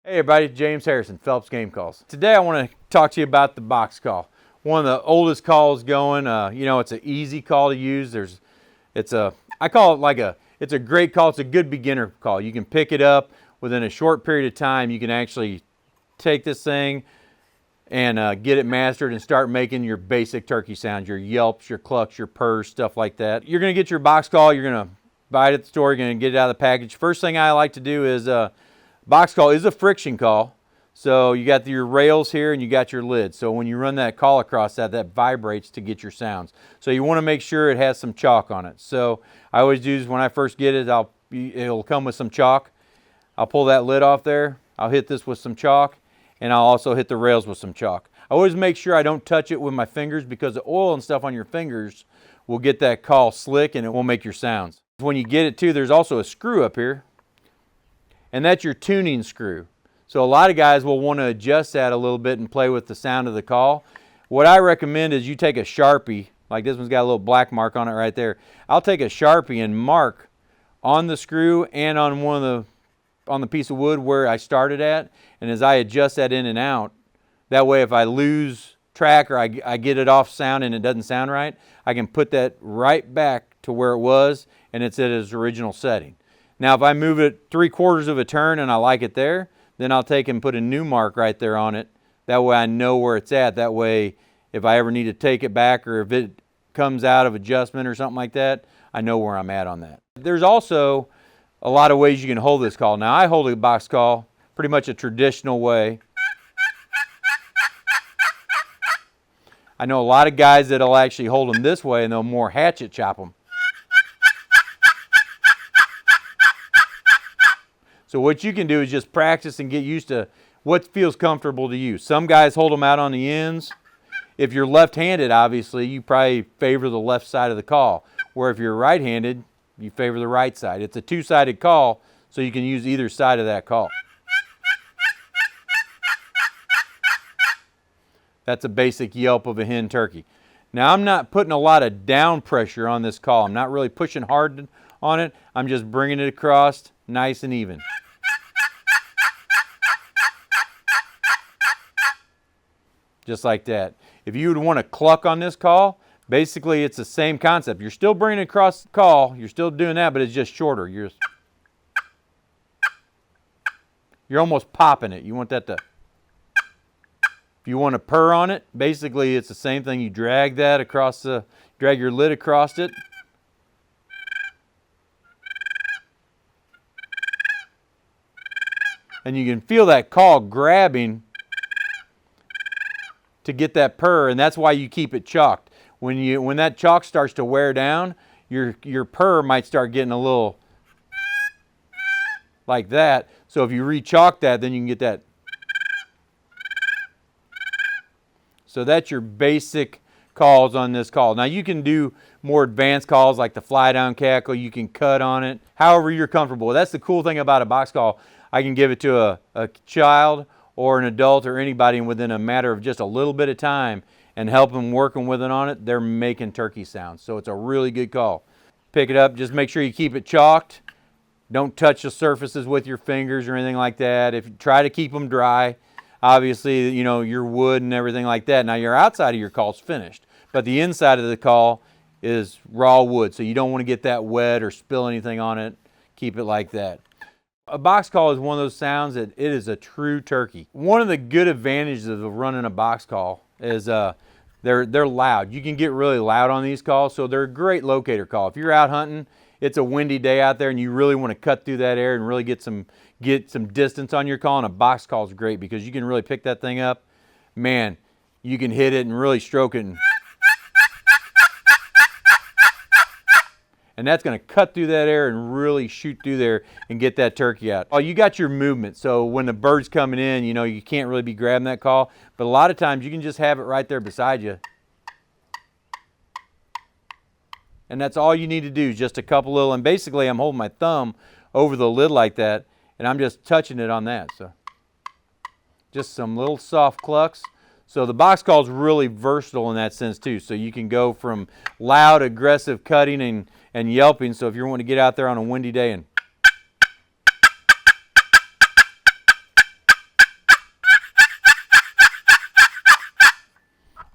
Hey everybody, James Harrison, Phelps Game Calls. Today I want to talk to you about the box call. One of the oldest calls going. It's an easy call to use. I call it like it's a great call. It's a good beginner call. You can pick it up within a short period of time. You can actually take this thing and get it mastered and start making your basic turkey sounds, your yelps, your clucks, your purrs, stuff like that. You're going to get your box call. You're going to buy it at the store. You're going to get it out of the package. First thing I like to do is box call is a friction call. So you got your rails here and you got your lid. So when you run that call across that vibrates to get your sounds. So you want to make sure it has some chalk on it. So I always do is when I first get it, it'll come with some chalk. I'll pull that lid off there. I'll hit this with some chalk, and I'll also hit the rails with some chalk. I always make sure I don't touch it with my fingers because the oil and stuff on your fingers will get that call slick and it won't make your sounds. When you get it too, there's also a screw up here, and that's your tuning screw. So a lot of guys will want to adjust that a little bit and play with the sound of the call. What I recommend is you take a Sharpie, like this one's got a little black mark on it right there. I'll take a Sharpie and mark on the screw and on on the piece of wood where I started at, and as I adjust that in and out, that way if I lose track or I get it off sound and it doesn't sound right, I can put that right back to where it was and it's at its original setting. Now if I move it 3/4 of a turn and I like it there, then I'll take and put a new mark right there on it. That way I know where it's at. That way if I ever need to take it back or if it comes out of adjustment or something like that, I know where I'm at on that. There's also a lot of ways you can hold this call. Now I hold a box call pretty much a traditional way. I know a lot of guys that'll actually hold them this way and they'll more hatchet chop them. So what you can do is just practice and get used to what feels comfortable to you. Some guys hold them out on the ends. If you're left-handed, obviously, you probably favor the left side of the call. Where if you're right-handed, you favor the right side. It's a two-sided call, so you can use either side of that call. That's a basic yelp of a hen turkey. Now I'm not putting a lot of down pressure on this call. I'm not really pushing hard on it. I'm just bringing it across nice and even. Just like that. If you would want to cluck on this call, basically it's the same concept. You're still bringing it across the call, you're still doing that, but it's just shorter. You're almost popping it. You want that to, if you want to purr on it, basically it's the same thing. You drag that across drag your lid across it. And you can feel that call grabbing to get that purr, and that's why you keep it chalked. When that chalk starts to wear down, your purr might start getting a little like that. So if you re-chalk that, then you can get that. So that's your basic calls on this call. Now you can do more advanced calls like the fly down cackle. You can cut on it, however you're comfortable. That's the cool thing about a box call. I can give it to a child or an adult or anybody, and within a matter of just a little bit of time and help them working with it on it, they're making turkey sounds. So it's a really good call. Pick it up, just make sure you keep it chalked. Don't touch the surfaces with your fingers or anything like that. If you try to keep them dry, obviously, your wood and everything like that. Now your outside of your call is finished, but the inside of the call is raw wood. So you don't want to get that wet or spill anything on it. Keep it like that. A box call is one of those sounds that it is a true turkey. One of the good advantages of running a box call is they're loud. You can get really loud on these calls, so they're a great locator call. If you're out hunting, it's a windy day out there and you really want to cut through that air and really get some distance on your call, and a box call is great because you can really pick that thing up. Man, you can hit it and really stroke it. And that's going to cut through that air and really shoot through there and get that turkey out. Oh, you got your movement, so when the bird's coming in, you can't really be grabbing that call, but a lot of times you can just have it right there beside you. And that's all you need to do, just a couple little, and basically I'm holding my thumb over the lid like that, and I'm just touching it on that. So just some little soft clucks. So the box call is really versatile in that sense too. So you can go from loud, aggressive cutting and yelping. So if you're wanting to get out there on a windy day and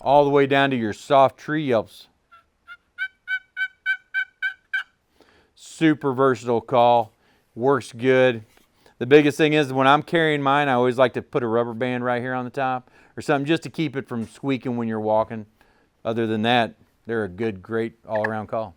all the way down to your soft tree yelps. Super versatile call, works good. The biggest thing is when I'm carrying mine, I always like to put a rubber band right here on the top or something just to keep it from squeaking when you're walking. Other than that, they're a good, great all-around call.